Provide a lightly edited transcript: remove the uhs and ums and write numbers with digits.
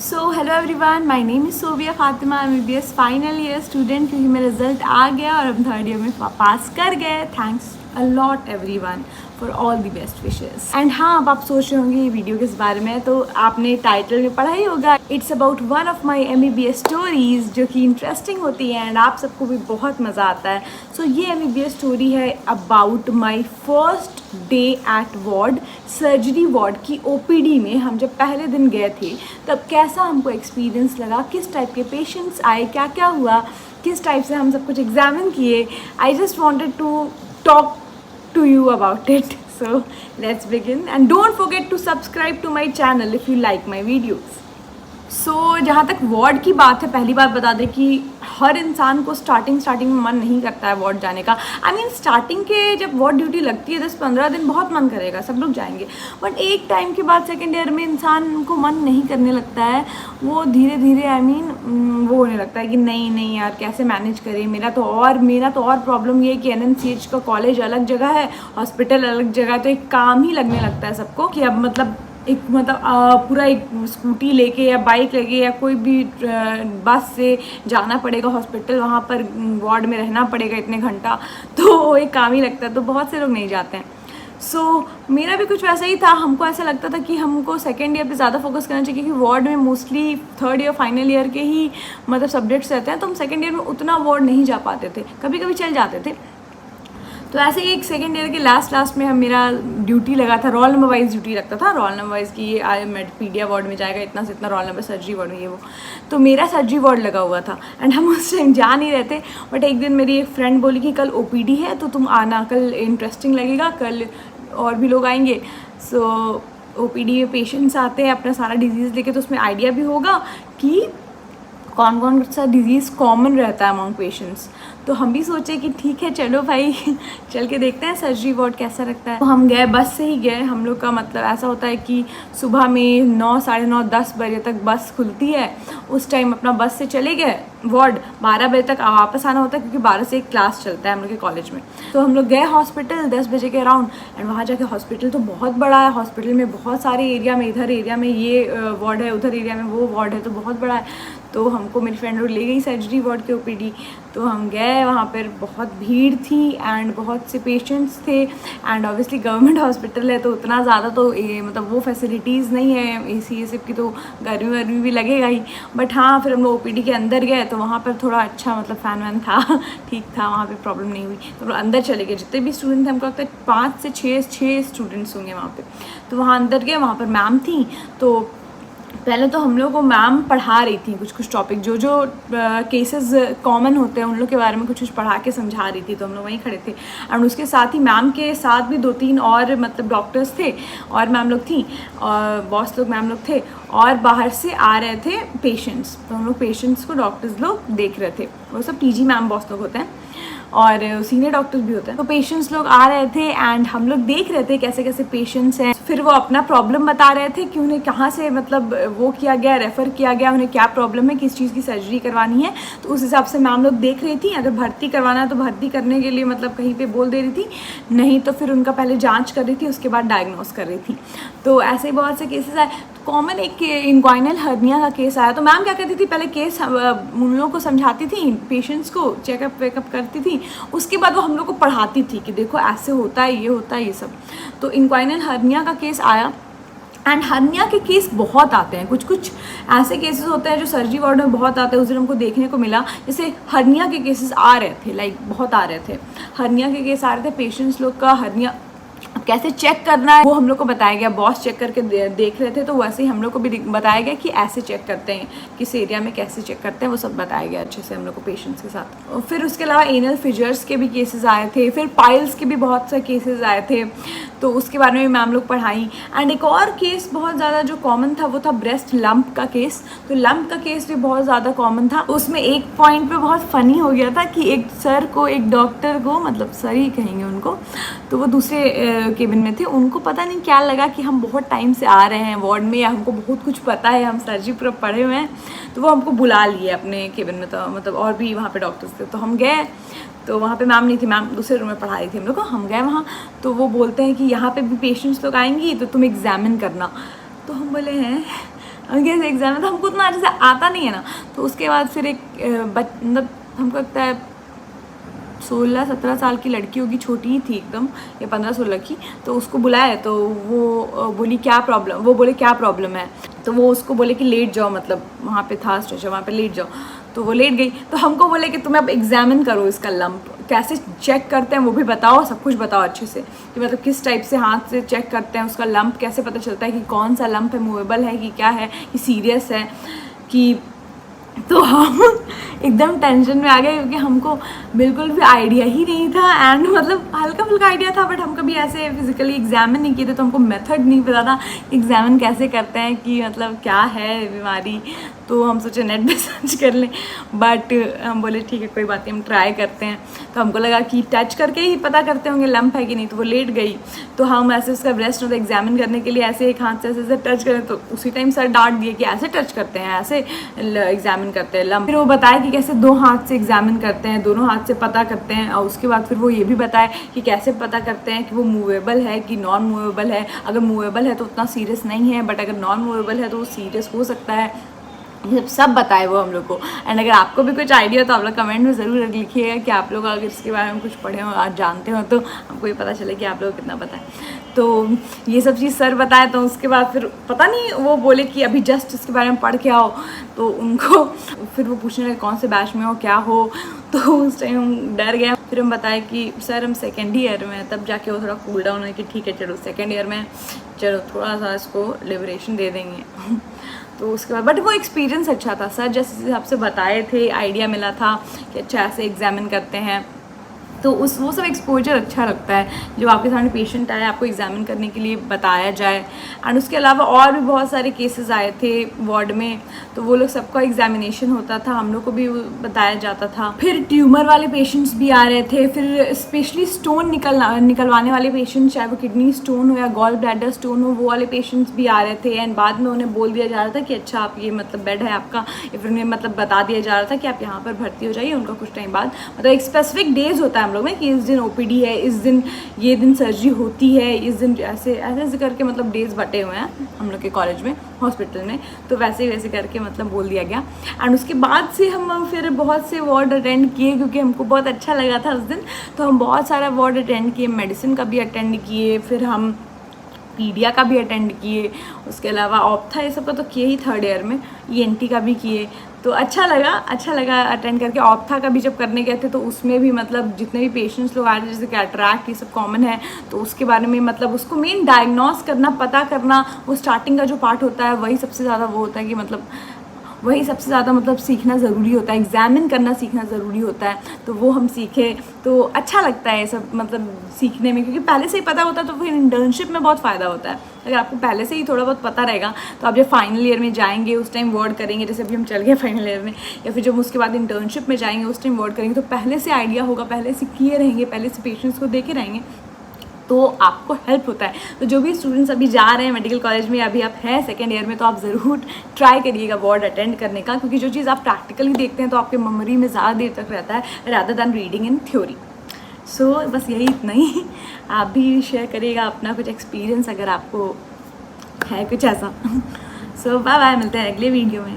So hello everyone, my name is Sobia Fatima, MBBS final year student. क्योंकि मेरा result आ गया और हम थर्ड ईयर में पास कर गए। Thanks a lot everyone for all the best wishes. And हाँ, अब आप सोच रहे होंगे ये वीडियो किस बारे में है, तो आपने टाइटल में पढ़ा ही होगा। It's about one of my MBBS stories जो कि इंटरेस्टिंग होती है एंड आप सबको भी बहुत मज़ा आता है। सो ये MBBS स्टोरी है about my first day at ward, surgery ward की OPD में। हम जब पहले दिन गए थे तब कैसा हमको एक्सपीरियंस लगा, किस टाइप के पेशेंट्स आए, क्या क्या हुआ, किस टाइप से हम सब कुछ एग्जामिन किए। I just wanted to talk to you about it. So let's begin and don't forget to subscribe to my channel if you like my videos. जहाँ तक वार्ड की बात है, पहली बात बता दें कि हर इंसान को स्टार्टिंग में मन नहीं करता है वार्ड जाने का। स्टार्टिंग के जब वार्ड ड्यूटी लगती है 10-15 दिन बहुत मन करेगा, सब लोग जाएंगे। बट एक टाइम के बाद सेकेंड ईयर में इंसान को मन नहीं करने लगता है। वो धीरे धीरे वो होने लगता है कि नहीं यार, कैसे मैनेज करें। मेरा तो और प्रॉब्लम ये है कि NMCH का कॉलेज अलग जगह है, हॉस्पिटल अलग जगह, तो एक काम ही लगने लगता है सबको कि अब पूरा एक स्कूटी लेके या बाइक लेके या कोई भी बस से जाना पड़ेगा हॉस्पिटल, वहाँ पर वार्ड में रहना पड़ेगा इतने घंटा, तो एक काम ही लगता है। तो बहुत से लोग नहीं जाते हैं। मेरा भी कुछ वैसा ही था। हमको ऐसा लगता था कि हमको सेकेंड ईयर पे ज़्यादा फोकस करना चाहिए, क्योंकि वार्ड में mostly third year final year के ही सब्जेक्ट्स रहते हैं, तो हम सेकेंड ईयर में उतना वार्ड नहीं जा पाते थे, कभी कभी चल जाते थे। तो ऐसे ही एक सेकेंड ईयर के लास्ट में मेरा ड्यूटी लगा था, रोल नंबर वाइज ड्यूटी लगता था। रोल नंबर वाइज की ये मेडपीडिया वार्ड में जाएगा, इतना से इतना रोल नंबर, सर्जरी वार्ड में ये वो। तो मेरा सर्जरी वार्ड लगा हुआ था एंड हम उस टाइम जा नहीं रहे थे। बट एक दिन मेरी एक फ्रेंड बोली कि कल OPD है तो तुम आना, कल इंटरेस्टिंग लगेगा, कल और भी लोग आएंगे। OPD में पेशेंट्स आते हैं अपना सारा डिजीज़ लेके, तो उसमें आइडिया भी होगा कि कौन कौन सा डिज़ीज़ कॉमन रहता है अमंग पेशेंट्स। तो हम भी सोचे कि ठीक है, चलो भाई चल के देखते हैं सर्जरी वार्ड कैसा लगता है। तो हम गए, बस से ही गए। हम लोग का ऐसा होता है कि सुबह में 9, 9:30, 10 बजे तक बस खुलती है। उस टाइम अपना बस से चले गए वार्ड, 12 बजे तक वापस आना होता है, क्योंकि 12 से एक क्लास चलता है हम लोग के कॉलेज में। तो हम लोग गए हॉस्पिटल 10 बजे के अराउंड। एंड वहाँ जाके हॉस्पिटल तो बहुत बड़ा है, हॉस्पिटल में बहुत सारे एरिया में, इधर एरिया में ये वार्ड है, उधर एरिया में वो वार्ड है, तो बहुत बड़ा है। तो हमको मेरी फ्रेंड लोग ले गई सर्जरी वार्ड के OPD। तो हम गए, वहाँ पर बहुत भीड़ थी एंड बहुत से पेशेंट्स थे। एंड ऑब्वियसली गवर्नमेंट हॉस्पिटल है, तो उतना ज़्यादा तो वो फैसिलिटीज़ नहीं है, AC ये सब की, तो गर्मी भी लगेगा ही। बट हाँ, फिर हम लोग OPD के अंदर गए तो वहाँ पर थोड़ा अच्छा फैन वैन था ठीक था, वहाँ पे प्रॉब्लम नहीं हुई। तो अंदर चले गए, जितने भी स्टूडेंट थे, हमको लगता है 5 से 6 स्टूडेंट्स होंगे वहाँ पे। तो वहाँ अंदर गए, वहाँ पर मैम थी। तो पहले तो हम लोग को मैम पढ़ा रही थी कुछ टॉपिक, जो केसेस कॉमन होते हैं उन लोग के बारे में कुछ पढ़ा के समझा रही थी। तो हम लोग वहीं खड़े थे एंड उसके साथ ही मैम के साथ भी 2-3 और डॉक्टर्स थे और मैम लोग थी और बॉस लोग मैम लोग थे, और बाहर से आ रहे थे पेशेंट्स। तो हम लोग पेशेंट्स को डॉक्टर्स लोग देख रहे थे। वो सब TG मैम बॉस लोग होते हैं और सीनियर डॉक्टर्स भी होते हैं। तो पेशेंट्स लोग आ रहे थे एंड हम लोग देख रहे थे कैसे कैसे पेशेंट्स हैं। फिर वो अपना प्रॉब्लम बता रहे थे कि उन्हें कहाँ से वो किया गया, रेफ़र किया गया, उन्हें क्या प्रॉब्लम है, किस चीज़ की सर्जरी करवानी है। तो उस हिसाब से मैम लोग देख रही थी। अगर भर्ती करवाना है तो भर्ती करने के लिए कहीं पे बोल दे रही थी, नहीं तो फिर उनका पहले जाँच कर रही थी, उसके बाद डायग्नोस कर रही थी। तो ऐसे बहुत से केसेस आए। कॉमन एक इंग्वाइनल हर्निया का केस आया। तो मैम क्या करती थी, पहले केस उन लोगों को समझाती थी, पेशेंट्स को चेकअप वेकअप करती थी, उसके बाद वो हम लोग को पढ़ाती थी कि देखो ऐसे होता है, ये होता है, ये सब। तो इंग्वाइनल हर्निया का केस आया एंड हर्निया के केस बहुत आते हैं। कुछ ऐसे केसेस होते हैं जो सर्जरी वार्ड में बहुत आते हैं। उस दिन हमको देखने को मिला जैसे हर्निया के केसेस आ रहे थे, बहुत आ रहे थे। हर्निया के केस आ रहे थे, पेशेंट्स लोग का हर्निया कैसे चेक करना है वो हम लोग को बताया गया। बॉस चेक करके देख रहे थे, तो वैसे ही हम लोग को भी बताया गया कि ऐसे चेक करते हैं, किस एरिया में कैसे चेक करते हैं, वो सब बताया गया अच्छे से हम लोग को पेशेंट्स के साथ। फिर उसके अलावा एनल फिजर्स के भी केसेस आए थे, फिर पाइल्स के भी बहुत से केसेस आए थे, तो उसके बारे में मैम लोग पढ़ाई। एंड एक और केस बहुत ज़्यादा जो कॉमन था वो था ब्रेस्ट लंप का केस। तो लंप का केस भी बहुत ज़्यादा कॉमन था। उसमें एक पॉइंट पे बहुत फ़नी हो गया था कि एक सर को, एक डॉक्टर को, सर ही कहेंगे उनको, तो वो दूसरे केबिन में थे। उनको पता नहीं क्या लगा कि हम बहुत टाइम से आ रहे हैं वार्ड में या हमको बहुत कुछ पता है, हम सर्जरी पूरा पढ़े हुए हैं, तो वो हमको बुला लिए अपने केबिन में। तो और भी वहाँ पे डॉक्टर्स थे। तो हम गए, तो वहाँ पे मैम नहीं थी, मैम दूसरे रूम में पढ़ा रही थी हम लोग को। हम गए वहाँ, तो वो बोलते हैं कि यहाँ पे भी पेशेंट्स लोग आएंगी तो तुम एग्जामिन करना। तो हम बोले हैं कैसे एग्जाम है, तो हमको उतना अच्छे से आता नहीं है ना। तो उसके बाद फिर एक मतलब हमको लगता है 16-17 साल की लड़की होगी, छोटी ही थी एकदम, या 15-16 की। तो उसको बुलाया तो वो बोली क्या प्रॉब्लम, वो बोले क्या प्रॉब्लम है, तो वो उसको बोले कि लेट जाओ, मतलब वहाँ पे था स्ट्रेचर, वहाँ पे लेट जाओ। तो वो लेट गई। तो हमको बोले कि तुम्हें अब एग्जामिन करो इसका लंप, कैसे चेक करते हैं वो भी बताओ, सब कुछ बताओ अच्छे से, कि मतलब किस टाइप से हाथ से चेक करते हैं उसका लंप, कैसे पता चलता है कि कौन सा लंप है, मूवेबल है कि क्या है, कि सीरियस है कि। तो हम एकदम टेंशन में आ गए क्योंकि हमको बिल्कुल भी आइडिया ही नहीं था, एंड मतलब हल्का फुल्का आइडिया था, बट हम कभी ऐसे फिजिकली एग्जामिन नहीं किए थे, तो हमको मेथड नहीं पता था एग्जामिन कैसे करते हैं, कि मतलब क्या है बीमारी। तो हम सोचे नेट पे सर्च कर लें, बट हम बोले ठीक है कोई बात नहीं, हम ट्राई करते हैं। तो हमको लगा कि टच करके ही पता करते होंगे लंप है कि नहीं। तो वो लेट गई, तो हम ऐसे उसका ब्रेस्ट मतलब एग्जामिन करने के लिए ऐसे एक हाथ से ऐसे टच करें, तो उसी टाइम सर डांट दिए कि ऐसे टच करते हैं, ऐसे एग्जामिन करते हैं लंप। फिर वो बताया कि कैसे 2 हाथ से एग्जामिन करते हैं, दोनों हाथ से पता करते हैं। और उसके बाद फिर वो ये भी बताया कि कैसे पता करते हैं कि वो मूवेबल है कि नॉन मूवेबल है। अगर मूवेबल है तो उतना सीरियस नहीं है, बट अगर नॉन मूवेबल है तो वो सीरियस हो सकता है। ये सब बताए वो हम लोग को। एंड अगर आपको भी कुछ आइडिया हो तो आप लोग कमेंट में ज़रूर लिखिएगा कि आप लोग अगर इसके बारे में कुछ पढ़े हो, आज जानते हो, तो हमको ये पता चले कि आप लोग को कितना पता है। तो ये सब चीज़ सर बताए। तो उसके बाद फिर पता नहीं वो बोले कि अभी जस्ट इसके बारे में पढ़ के आओ, तो उनको फिर वो पूछने लगे कौन से बैच में हो, क्या हो। तो उस टाइम हम डर गए। फिर हम बताए कि सर हम सेकेंड ईयर में, तब जाके वो थोड़ा कूल डाउन है कि ठीक है चलो सेकेंड ईयर में, चलो थोड़ा सा इसको लिबरेशन दे देंगे। तो उसके बाद बट वो एक्सपीरियंस अच्छा था, सर जैसे हिसाब से बताए थे, आइडिया मिला था कि अच्छा ऐसे एग्जामिन करते हैं। तो वो सब एक्सपोजर अच्छा लगता है जब आपके सामने पेशेंट आए, आपको एग्जामिन करने के लिए बताया जाए। एंड उसके अलावा और भी बहुत सारे केसेस आए थे वार्ड में, तो वो लोग सबका एग्जामिनेशन होता था, हम लोग को भी बताया जाता था। फिर ट्यूमर वाले पेशेंट्स भी आ रहे थे, फिर स्पेशली स्टोन निकलवाने वाले पेशेंट्स, चाहे वो किडनी स्टोन हो या गॉल ब्लैडर स्टोन हो, वो वाले पेशेंट्स भी आ रहे थे। एंड बाद में उन्हें बोल दिया जा रहा था कि अच्छा आप ये मतलब बेड है आपका, या फिर उन्हें मतलब बता दिया जा रहा था कि आप यहाँ पर भर्ती हो जाइए। उनका कुछ टाइम बाद मतलब एक स्पेसिफिक डेज होता है हम लोग में कि इस दिन ओपीडी है, इस दिन ये दिन सर्जरी होती है, इस दिन ऐसे ऐसे करके मतलब डेज बटे हुए हैं हम लोग के कॉलेज में, हॉस्पिटल में। तो वैसे वैसे करके मतलब बोल दिया गया। एंड उसके बाद से हम फिर बहुत से वार्ड अटेंड किए क्योंकि हमको बहुत अच्छा लगा था उस दिन। तो हम बहुत सारा वार्ड अटेंड किए, मेडिसिन का भी अटेंड किए, फिर हम पीडिया का भी अटेंड किए, उसके अलावा ऑप्था ये सब का तो किए ही थर्ड ईयर में, ईएनटी का भी किए। तो अच्छा लगा अटेंड करके। ऑप्था का भी जब करने गए थे तो उसमें भी मतलब जितने भी पेशेंट्स लोग आए थे, जैसे कैटरैक्ट ये सब कॉमन है, तो उसके बारे में मतलब उसको मेन डायग्नोस करना, पता करना, वो स्टार्टिंग का जो पार्ट होता है वही सबसे ज़्यादा वो होता है कि मतलब वही सबसे ज़्यादा मतलब सीखना ज़रूरी होता है, एग्जामिन करना सीखना ज़रूरी होता है। तो वो हम सीखे, तो अच्छा लगता है ये सब मतलब सीखने में, क्योंकि पहले से ही पता होता है तो फिर इंटर्नशिप में बहुत फ़ायदा होता है। अगर आपको पहले से ही थोड़ा बहुत पता रहेगा तो आप जब फाइनल ईयर में जाएंगे उस टाइम वर्ड करेंगे, जैसे अभी हम चल गए फाइनल ईयर में, या फिर जब उसके बाद इंटर्नशिप में जाएंगे उस टाइम वर्ड करेंगे, तो पहले से आइडिया होगा, पहले से किए रहेंगे, पहले से पेशेंट्स को देखे रहेंगे, तो आपको हेल्प होता है। तो जो भी स्टूडेंट्स अभी जा रहे हैं मेडिकल कॉलेज में, अभी आप हैं सेकेंड ईयर में, तो आप ज़रूर ट्राई करिएगा वार्ड अटेंड करने का, क्योंकि जो चीज़ आप प्रैक्टिकली देखते हैं तो आपके मेमोरी में ज़्यादा देर तक रहता है rather than reading in theory. So बस यही इतना ही। आप भी शेयर करिएगा अपना कुछ एक्सपीरियंस अगर आपको है कुछ ऐसा। सो बाय बाय, मिलते हैं अगले वीडियो में।